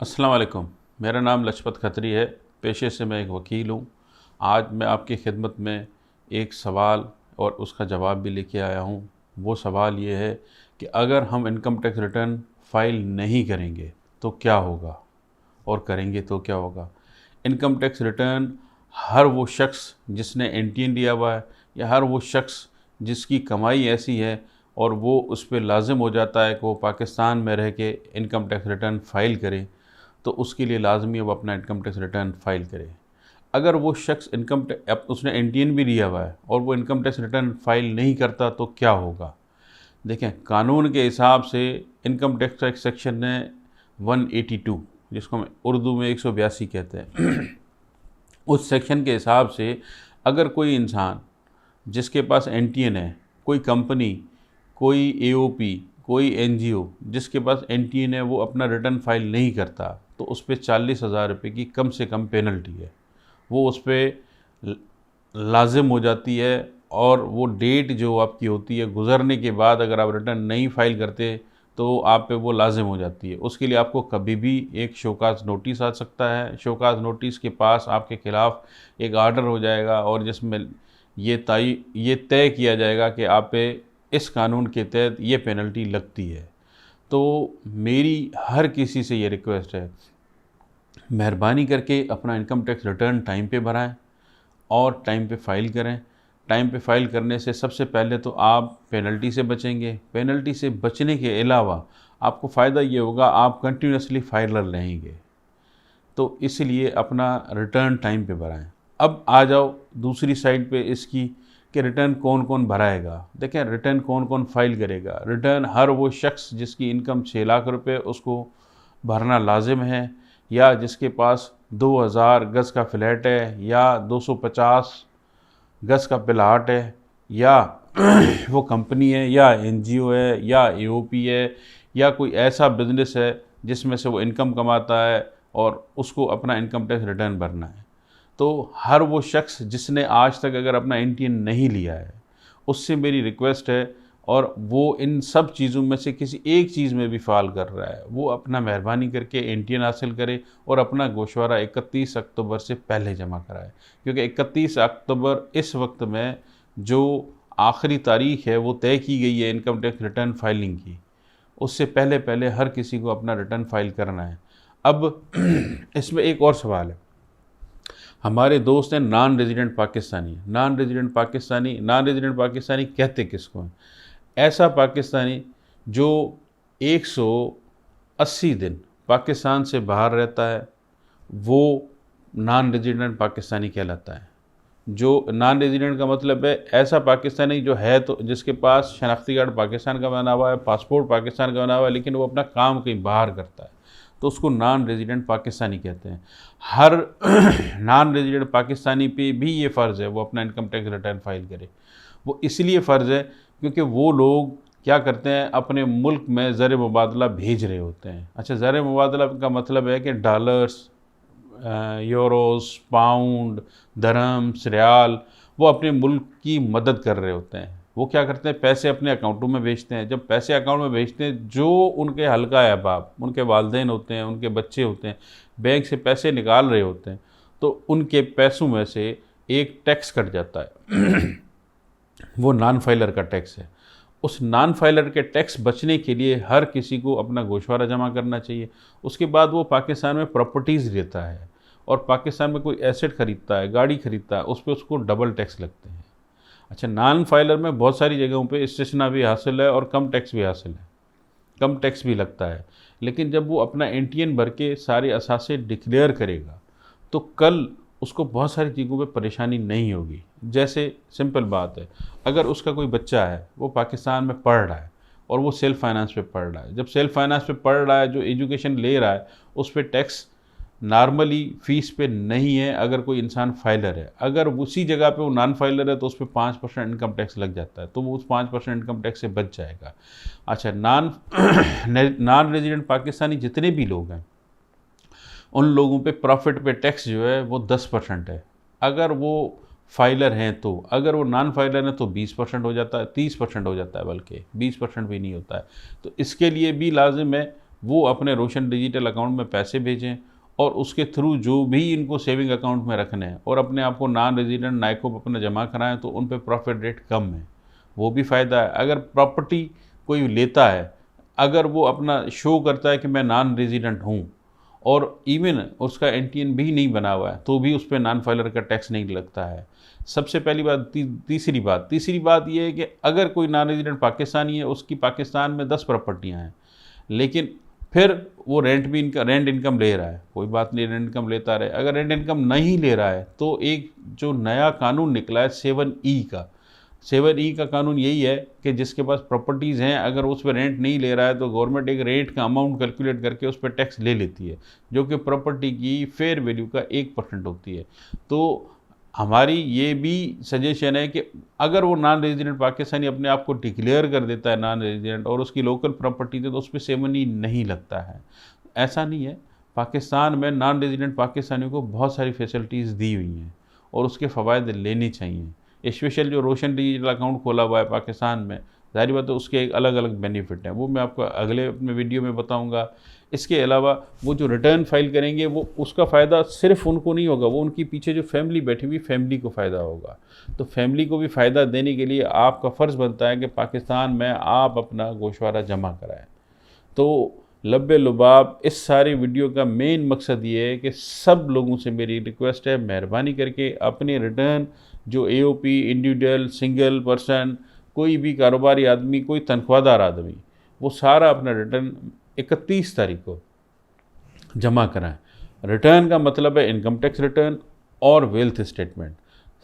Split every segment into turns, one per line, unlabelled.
अस्सलाम वालेकुम। मेरा नाम लजपत खत्री है। पेशे से मैं एक वकील हूँ। आज मैं आपकी खिदमत में एक सवाल और उसका जवाब भी लेके आया हूँ। वो सवाल ये है कि अगर हम इनकम टैक्स रिटर्न फ़ाइल नहीं करेंगे तो क्या होगा, और करेंगे तो क्या होगा। इनकम टैक्स रिटर्न हर वो शख्स जिसने एनटीएन लिया हुआ है, या हर वो शख्स जिसकी कमाई ऐसी है और वो उस पे लाजिम हो जाता है कि वो पाकिस्तान में रह के इनकम टैक्स रिटर्न फ़ाइल करे, तो उसके लिए लाजमी है वो अपना इनकम टैक्स रिटर्न फ़ाइल करे। अगर वो शख्स अब उसने एनटीएन भी लिया हुआ है और वो इनकम टैक्स रिटर्न फ़ाइल नहीं करता तो क्या होगा। देखें, कानून के हिसाब से इनकम टैक्स का एक सेक्शन है 182, जिसको हम उर्दू में 182 कहते हैं। उस सेक्शन के हिसाब से अगर कोई इंसान जिसके पास एनटीएन है, कोई कंपनी, कोई एओपी, कोई एनजीओ जिसके पास एनटीएन है, वो अपना रिटर्न फाइल नहीं करता तो उस पर 40,000 रुपये की कम से कम पेनल्टी है। वो उस पर लाजिम हो जाती है, और वो डेट जो आपकी होती है गुज़रने के बाद अगर आप रिटर्न नहीं फ़ाइल करते तो आप पे वो लाजिम हो जाती है। उसके लिए आपको कभी भी एक शोकाज़ नोटिस आ सकता है। शोकाज़ नोटिस के पास आपके ख़िलाफ़ एक आर्डर हो जाएगा और जिसमें ये तय किया जाएगा कि आप पे इस कानून के तहत ये पेनल्टी लगती है। तो मेरी हर किसी से ये रिक्वेस्ट है, मेहरबानी करके अपना इनकम टैक्स रिटर्न टाइम पे भराएं और टाइम पे फ़ाइल करें। टाइम पे फ़ाइल करने से सबसे पहले तो आप पेनल्टी से बचेंगे। पेनल्टी से बचने के अलावा आपको फ़ायदा ये होगा, आप कंटिन्यूसली फाइलर रहेंगे। तो इसलिए अपना रिटर्न टाइम पे भराएं। अब आ जाओ दूसरी साइड पे इसकी कि रिटर्न कौन कौन भराएगा। देखें, रिटर्न कौन कौन फाइल करेगा। रिटर्न हर वो शख्स जिसकी इनकम 6 लाख रुपए उसको भरना लाजिम है, या जिसके पास 2000 गज़ का फ्लैट है, या 250 गज़ का प्लाट है, या वो कंपनी है, या एनजीओ है, या एओपी है, या कोई ऐसा बिज़नेस है जिसमें से वो इनकम कमाता है और उसको अपना इनकम टैक्स रिटर्न भरना है। तो हर वो शख्स जिसने आज तक अगर अपना एनटीएन नहीं लिया है, उससे मेरी रिक्वेस्ट है, और वो इन सब चीज़ों में से किसी एक चीज़ में भी फ़ाल कर रहा है, वो अपना मेहरबानी करके एनटीएन हासिल करे और अपना गोशवारा 31 अक्टूबर से पहले जमा कराए। क्योंकि 31 अक्टूबर इस वक्त में जो आखिरी तारीख़ है वो तय की गई है इनकम टैक्स रिटर्न फाइलिंग की, उससे पहले पहले हर किसी को अपना रिटर्न फाइल करना है। अब इसमें एक और सवाल है। हमारे दोस्त हैं non resident Pakistani. Non resident Pakistani कहते किसको हैं? ऐसा पाकिस्तानी जो 180 दिन पाकिस्तान से बाहर रहता है, वो नॉन रेजिडेंट पाकिस्तानी कहलाता है। जो नॉन रेजिडेंट का मतलब है ऐसा पाकिस्तानी जो है, तो जिसके पास शनाख्ती कार्ड पाकिस्तान का बना हुआ है, पासपोर्ट पाकिस्तान का बना हुआ है, लेकिन वो अपना काम कहीं बाहर करता है, तो उसको नॉन रेजिडेंट पाकिस्तानी कहते हैं। हर नॉन रेजिडेंट पाकिस्तानी पे भी ये फ़र्ज़ है वो अपना इनकम टैक्स रिटर्न फाइल करे। वो इसलिए फ़र्ज़ है क्योंकि वो लोग क्या करते हैं, अपने मुल्क में ज़र मुबादला भेज रहे होते हैं। अच्छा, ज़र मुबादला का मतलब है कि dollars, euros, pound, dirhams, riyal, वो अपने मुल्क की मदद कर रहे होते हैं। वो क्या करते हैं, पैसे अपने अकाउंटों में भेजते हैं। जब पैसे अकाउंट में भेजते हैं, जो उनके हल्का अहबाब, उनके वालिदैन होते हैं, उनके बच्चे होते हैं, बैंक से पैसे निकाल रहे होते हैं, तो उनके पैसों में से एक टैक्स कट जाता है। वो नॉन फाइलर का टैक्स है। उस नॉन फाइलर के टैक्स बचने के लिए हर किसी को अपना गोशवारा जमा करना चाहिए। उसके बाद वो पाकिस्तान में प्रॉपर्टीज़ लेता है और पाकिस्तान में कोई एसेट ख़रीदता है, गाड़ी ख़रीदता है, उस पर उसको डबल टैक्स लगते हैं। अच्छा, नॉन फाइलर में बहुत सारी जगहों पे इस्तिस्ना भी हासिल है और कम टैक्स भी हासिल है, कम टैक्स भी लगता है। लेकिन जब वो अपना एनटीएन भर के सारे असासे डिक्लेयर करेगा तो कल उसको बहुत सारी चीज़ों पे परेशानी नहीं होगी। जैसे सिंपल बात है, अगर उसका कोई बच्चा है वो पाकिस्तान में पढ़ रहा है और वो सेल्फ फाइनेंस पे पढ़ रहा है, जब सेल्फ फाइनेंस पे पढ़ रहा है, जो एजुकेशन ले रहा है, उस पर टैक्स नॉर्मली फ़ीस पे नहीं है अगर कोई इंसान फाइलर है। अगर उसी जगह पे वो नॉन फाइलर है तो उस पर 5% इनकम टैक्स लग जाता है, तो वो उस 5% इनकम टैक्स से बच जाएगा। अच्छा, नॉन रेजिडेंट पाकिस्तानी जितने भी लोग हैं, उन लोगों पे प्रॉफिट पे टैक्स जो है वो 10% है। अगर वो फाइलर हैं तो, अगर वो नॉन फाइलर हैं तो 20% हो जाता है, 30% हो जाता है, बल्कि 20% भी नहीं होता है। तो इसके लिए भी लाजिम है वो अपने रोशन डिजिटल अकाउंट में पैसे भेजें और उसके थ्रू जो भी इनको सेविंग अकाउंट में रखने हैं और अपने आप को नॉन रेजिडेंट नाइको अपना जमा कराएं तो उन पर प्रॉफिट रेट कम है, वो भी फ़ायदा है। अगर प्रॉपर्टी कोई लेता है, अगर वो अपना शो करता है कि मैं नॉन रेजिडेंट हूँ और इवन उसका एनटीएन भी नहीं बना हुआ है तो भी उस पर नॉन फाइलर का टैक्स नहीं लगता है। सबसे पहली बात। तीसरी बात ये है कि अगर कोई नॉन रेजिडेंट पाकिस्तानी है, उसकी पाकिस्तान में 10 प्रॉपर्टियाँ हैं, लेकिन फिर वो रेंट इनकम ले रहा है, कोई बात नहीं, रेंट इनकम लेता रहे। अगर रेंट इनकम नहीं ले रहा है तो एक जो नया कानून निकला है 7E का कानून यही है कि जिसके पास प्रॉपर्टीज़ हैं, अगर उस पर रेंट नहीं ले रहा है तो गवर्नमेंट एक रेट का अमाउंट कैलकुलेट करके उस पर टैक्स ले लेती है, जो कि प्रॉपर्टी की फेयर वैल्यू का 1% होती है। तो हमारी ये भी सजेशन है कि अगर वो नॉन रेजिडेंट पाकिस्तानी अपने आप को डिक्लेयर कर देता है नॉन रेजिडेंट और उसकी लोकल प्रॉपर्टी है तो उस पर 7E नहीं लगता है। ऐसा नहीं है, पाकिस्तान में नॉन रेजिडेंट पाकिस्तानियों को बहुत सारी फैसिलिटीज़ दी हुई हैं और उसके फ़वायद लेने चाहिए। स्पेशल जो रोशन डिजिटल अकाउंट खोला हुआ है पाकिस्तान में, ज़ाहिर बात है उसके एक अलग अलग बेनिफिट हैं, वो मैं आपको अगले अपने वीडियो में बताऊंगा। इसके अलावा वो जो रिटर्न फाइल करेंगे वो उसका फ़ायदा सिर्फ उनको नहीं होगा, वो उनकी पीछे जो फैमिली बैठी हुई फैमिली को फ़ायदा होगा। तो फैमिली को भी फ़ायदा देने के लिए आपका फ़र्ज़ बनता है कि पाकिस्तान में आप अपना गोशवारा जमा कराएँ। तो लब्बे लुबाब इस सारी वीडियो का मेन मकसद ये है कि सब लोगों से मेरी रिक्वेस्ट है, मेहरबानी करके अपने रिटर्न जो एओपी, इंडिविजुअल, सिंगल पर्सन, कोई भी कारोबारी आदमी, कोई तनख्वाहदार आदमी, वो सारा अपना रिटर्न 31 तारीख को जमा कराएं। रिटर्न का मतलब है इनकम टैक्स रिटर्न और वेल्थ स्टेटमेंट।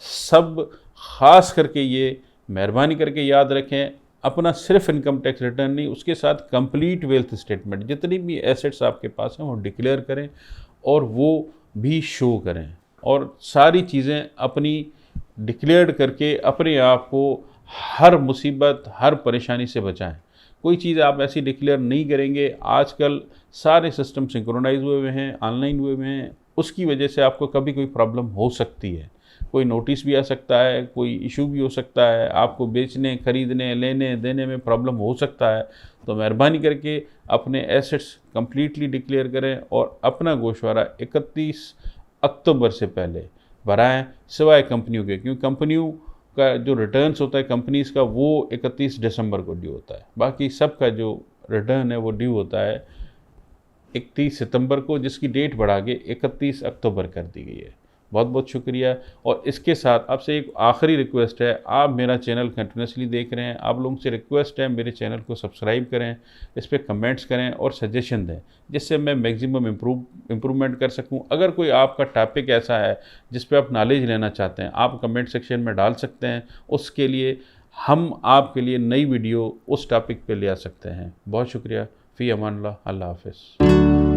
सब ख़ास करके ये मेहरबानी करके याद रखें, अपना सिर्फ इनकम टैक्स रिटर्न नहीं, उसके साथ कंप्लीट वेल्थ स्टेटमेंट, जितनी भी एसेट्स आपके पास हैं वो डिक्लेयर करें और वो भी शो करें, और सारी चीज़ें अपनी डिक्लेयर करके अपने आप को हर मुसीबत, हर परेशानी से बचाएं। कोई चीज़ आप ऐसी डिक्लेयर नहीं करेंगे, आजकल सारे सिस्टम सिंक्रोनाइज हुए हुए हैं, ऑनलाइन हुए हुए हैं, उसकी वजह से आपको कभी कोई प्रॉब्लम हो सकती है, कोई नोटिस भी आ सकता है, कोई इशू भी हो सकता है, आपको बेचने, खरीदने, लेने देने में प्रॉब्लम हो सकता है। तो मेहरबानी करके अपने एसेट्स कंप्लीटली डिक्लेयर करें और अपना गोशवारा 31 अक्टूबर से पहले भराएं, सिवाय कंपनियों के, क्योंकि कंपनियों का जो रिटर्न्स होता है कंपनीज़ का वो 31 दिसंबर को ड्यू होता है, बाकी सब का जो रिटर्न है वो ड्यू होता है 31 सितंबर को, जिसकी डेट बढ़ा के 31 अक्टूबर कर दी गई है। बहुत बहुत शुक्रिया। और इसके साथ आपसे एक आखिरी रिक्वेस्ट है, आप मेरा चैनल कंटिन्यूसली देख रहे हैं, आप लोगों से रिक्वेस्ट है मेरे चैनल को सब्सक्राइब करें, इस पर कमेंट्स करें और सजेशन दें, जिससे मैं मैक्सिमम इम्प्रूवमेंट कर सकूं। अगर कोई आपका टॉपिक ऐसा है जिस पे आप नॉलेज लेना चाहते हैं, आप कमेंट सेक्शन में डाल सकते हैं, उसके लिए हम आपके लिए नई वीडियो उस टॉपिक पे ले आ सकते हैं। बहुत शुक्रिया। फ़ी अमान अल्लाह। अल्लाह हाफ़िज़।